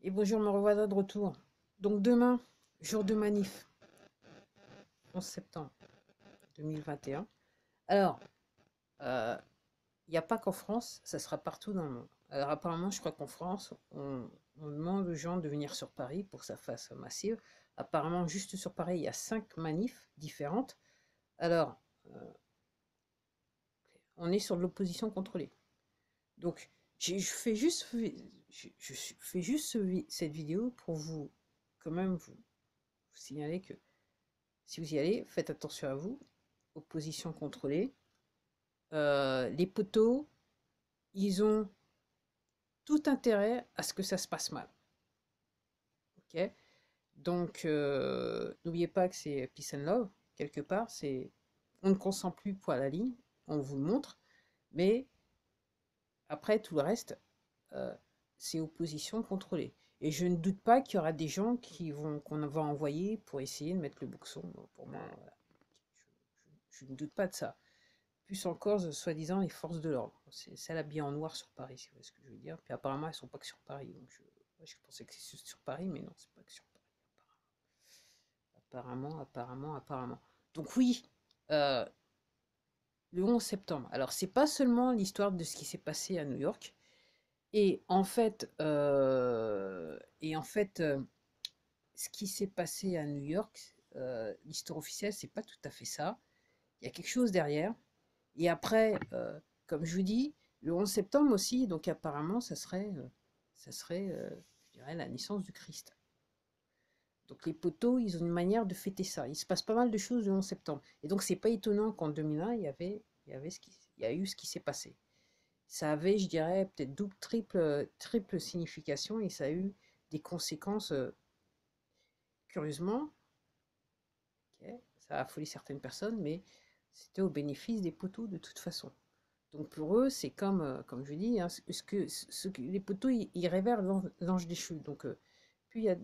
Et bonjour, me revoilà de retour. Donc demain, jour de manif, 11 septembre 2021. Alors, il n'y a pas qu'en France, ça sera partout dans le monde. Alors apparemment, je crois qu'en France, on demande aux gens de venir sur Paris pour que ça fasse massive. Apparemment, juste sur Paris, il y a 5 manifs différentes. Alors, euh, on est sur de l'opposition contrôlée. Donc, je fais juste, je fais juste cette vidéo pour vous, quand même, vous signaler que si vous y allez, faites attention à vous. Opposition contrôlée. Les poteaux, ils ont tout intérêt à ce que ça se passe mal. Ok. Donc, n'oubliez pas que c'est peace and love, quelque part. On ne consent plus poids à la ligne, on vous le montre. Mais après, tout le reste, euh, c'est opposition contrôlée. Et je ne doute pas qu'il y aura des gens qu'on va envoyer pour essayer de mettre le boxon. Pour moi, voilà. Je ne doute pas de ça. Plus encore, soi-disant, les forces de l'ordre. C'est celles habillées en noir sur Paris, si vous voyez ce que je veux dire. Puis apparemment, elles sont pas que sur Paris. Donc je pensais que c'est sur Paris, mais non, c'est pas que sur Paris. Apparemment. Donc oui, euh, le 11 septembre. Alors, c'est pas seulement l'histoire de ce qui s'est passé à New York. Et en fait, ce qui s'est passé à New York, l'histoire officielle, c'est pas tout à fait ça. Il y a quelque chose derrière. Et après, comme je vous dis, le 11 septembre aussi, donc apparemment, ça serait, je dirais, la naissance du Christ. Donc les poteaux, ils ont une manière de fêter ça. Il se passe pas mal de choses le 11 septembre. Et donc c'est pas étonnant qu'en 2001, il y a eu ce qui s'est passé. Ça avait, je dirais, peut-être double, triple signification et ça a eu des conséquences, curieusement, ok, ça a affolé certaines personnes, mais c'était au bénéfice des poteaux de toute façon. Donc pour eux, c'est comme je dis, hein, les poteaux, ils révèrent l'ange déchu. Donc plus il y a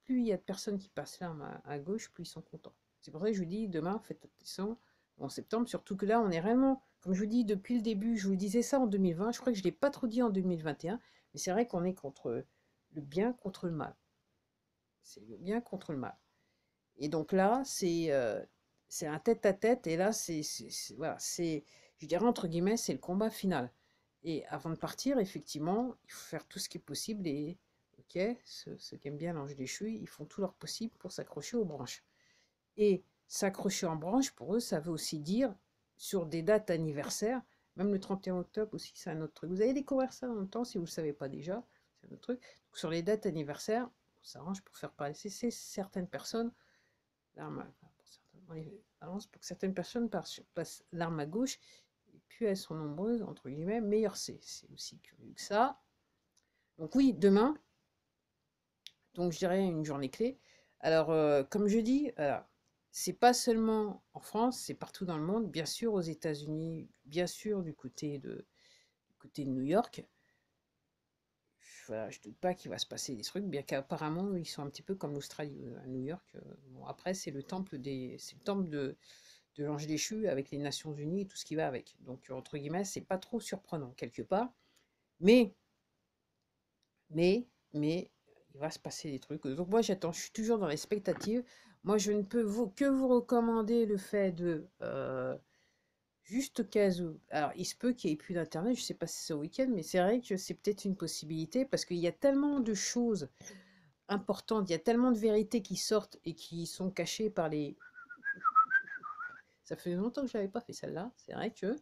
plus il y a de personnes qui passent l'arme à gauche, plus ils sont contents. C'est pour ça que je vous dis, demain, faites attention en septembre, surtout que là, on est réellement, comme je vous dis, depuis le début, je vous disais ça en 2020, je crois que je ne l'ai pas trop dit en 2021, mais c'est vrai qu'on est contre le bien contre le mal. C'est le bien contre le mal. Et donc là, c'est un tête-à-tête, et là, voilà, je dirais entre guillemets, c'est le combat final. Et avant de partir, effectivement, il faut faire tout ce qui est possible, et ok, ceux qui aiment bien l'ange déchu, ils font tout leur possible pour s'accrocher aux branches. Et s'accrocher en branche, pour eux, ça veut aussi dire, sur des dates anniversaires, même le 31 octobre aussi, c'est un autre truc. Vous allez découvrir ça en même temps, si vous ne le savez pas déjà, c'est un autre truc. Donc, sur les dates anniversaires, on s'arrange pour faire passer certaines personnes l'arme pour que certaines personnes passent l'arme à gauche, et plus elles sont nombreuses, entre guillemets, meilleur c'est. C'est aussi curieux que ça. Donc oui, demain, donc je dirais une journée clé. Alors, comme je dis, c'est pas seulement en France, c'est partout dans le monde, bien sûr aux États-Unis, bien sûr du côté de New York. Voilà, je doute pas qu'il va se passer des trucs, bien qu'apparemment ils sont un petit peu comme l'Australie à New York. Bon, après c'est le temple de l'ange déchu avec les Nations Unies et tout ce qui va avec. Donc entre guillemets, c'est pas trop surprenant quelque part, mais mais il va se passer des trucs. Donc moi j'attends, je suis toujours dans l'expectative. Moi je ne peux que vous recommander le fait de juste au cas où. Alors, il se peut qu'il n'y ait plus d'internet, je ne sais pas si c'est au week-end, mais c'est vrai que c'est peut-être une possibilité parce qu'il y a tellement de choses importantes, il y a tellement de vérités qui sortent et qui sont cachées par les. Ça fait longtemps que je n'avais pas fait celle-là. C'est vrai que,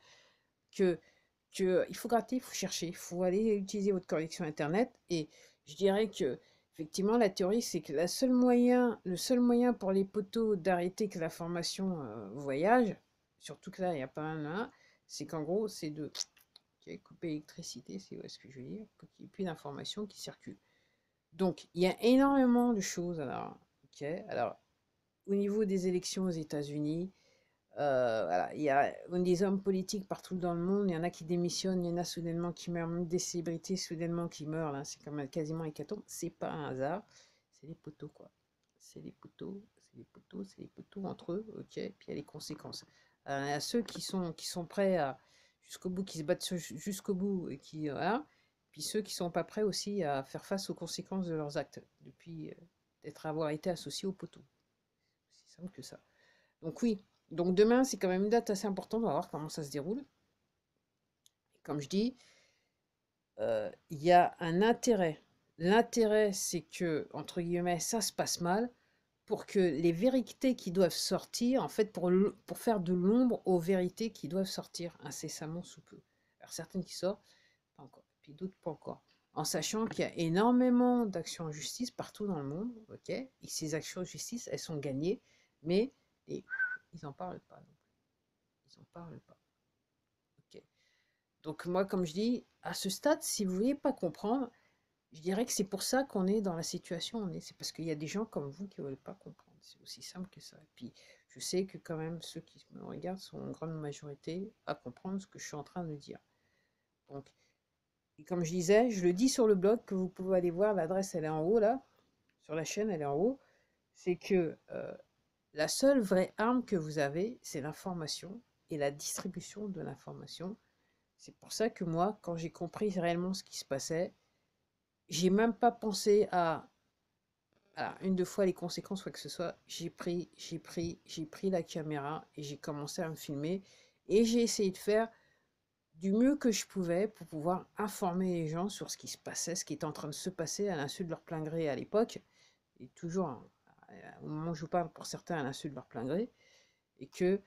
il faut gratter, il faut chercher, il faut aller utiliser votre connexion Internet. Et je dirais que, effectivement, la théorie, c'est que le seul moyen pour les poteaux d'arrêter que l'information voyage, surtout que là, il n'y a pas un là, c'est qu'en gros, c'est de couper l'électricité, c'est ce que je veux dire, pour qu'il n'y ait plus d'informations qui circulent. Donc, il y a énormément de choses. Alors, ok, alors au niveau des élections aux États-Unis, voilà, il y a des hommes politiques partout dans le monde, il y en a qui démissionnent, il y en a soudainement qui meurent, même des célébrités soudainement qui meurent, là, c'est comme quasiment hécatombe, c'est pas un hasard, c'est les poteaux, quoi. C'est les poteaux entre eux, ok, puis il y a les conséquences. Il y a ceux qui sont prêts à, jusqu'au bout, qui se battent jusqu'au bout, et qui, voilà, puis ceux qui sont pas prêts aussi à faire face aux conséquences de leurs actes, depuis avoir été associés au poteau. C'est simple que ça. Donc oui, donc demain, c'est quand même une date assez importante, on va voir comment ça se déroule. Et comme je dis, il y a un intérêt. L'intérêt, c'est que, entre guillemets, ça se passe mal, pour que les vérités qui doivent sortir, en fait, pour faire de l'ombre aux vérités qui doivent sortir incessamment sous peu. Alors certaines qui sortent, pas encore, puis d'autres pas encore. En sachant qu'il y a énormément d'actions en justice partout dans le monde, ok? Et ces actions en justice, elles sont gagnées, mais ils n'en parlent pas. Ils n'en parlent pas. Ok. Donc moi, comme je dis, à ce stade, si vous ne voulez pas comprendre, je dirais que c'est pour ça qu'on est dans la situation où on est. C'est parce qu'il y a des gens comme vous qui ne veulent pas comprendre. C'est aussi simple que ça. Et puis, je sais que quand même, ceux qui me regardent sont en grande majorité à comprendre ce que je suis en train de dire. Donc, et comme je disais, je le dis sur le blog, que vous pouvez aller voir, l'adresse elle est en haut là, sur la chaîne elle est en haut, c'est que la seule vraie arme que vous avez, c'est l'information et la distribution de l'information. C'est pour ça que moi, quand j'ai compris réellement ce qui se passait, j'ai même pas pensé à une deux fois les conséquences, quoi que ce soit. J'ai pris la caméra et j'ai commencé à me filmer et j'ai essayé de faire du mieux que je pouvais pour pouvoir informer les gens sur ce qui se passait, ce qui était en train de se passer à l'insu de leur plein gré à l'époque, et toujours au moment où je vous parle pour certains à l'insu de leur plein gré, et que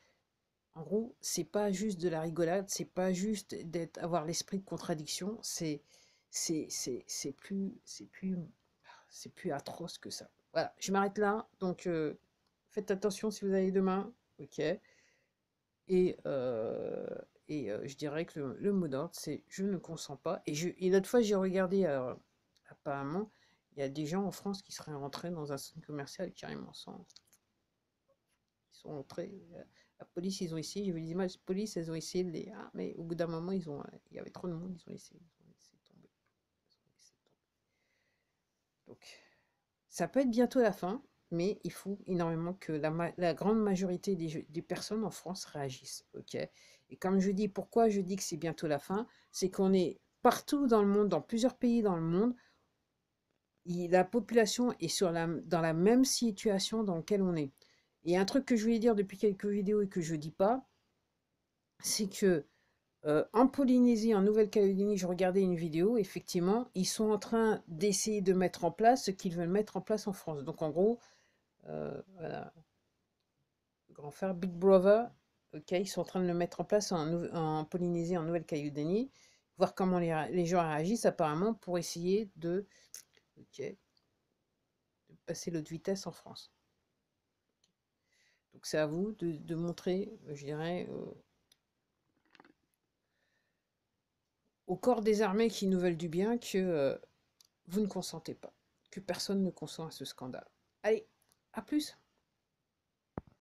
en gros c'est pas juste de la rigolade, c'est pas juste avoir l'esprit de contradiction, c'est plus atroce que ça. Voilà, je m'arrête là, donc faites attention si vous allez demain, ok, et, je dirais que le mot d'ordre, c'est je ne consens pas. Et l'autre fois, j'ai regardé, apparemment, il y a des gens en France qui seraient rentrés dans un centre commercial carrément sans. Ils sont entrés. La police, ils ont essayé, j'ai vu des images de police, elles ont essayé de les. Ah, mais au bout d'un moment, il y avait trop de monde, ils ont laissé tomber. Ils ont laissé tomber. Donc, ça peut être bientôt la fin, mais il faut énormément que la grande majorité des personnes en France réagissent. Ok. Et comme je dis, pourquoi je dis que c'est bientôt la fin, c'est qu'on est partout dans le monde, dans plusieurs pays dans le monde, la population est dans la même situation dans laquelle on est. Et un truc que je voulais dire depuis quelques vidéos et que je ne dis pas, c'est que en Polynésie, en Nouvelle-Calédonie, je regardais une vidéo, effectivement, ils sont en train d'essayer de mettre en place ce qu'ils veulent mettre en place en France. Donc en gros, voilà, grand frère Big Brother, ok, ils sont en train de le mettre en place en Polynésie, en Nouvelle-Calédonie, voir comment les gens réagissent apparemment pour essayer ok, de passer l'autre vitesse en France. Donc c'est à vous de montrer, je dirais, au corps des armées qui nous veulent du bien que vous ne consentez pas, que personne ne consent à ce scandale. Allez, à plus!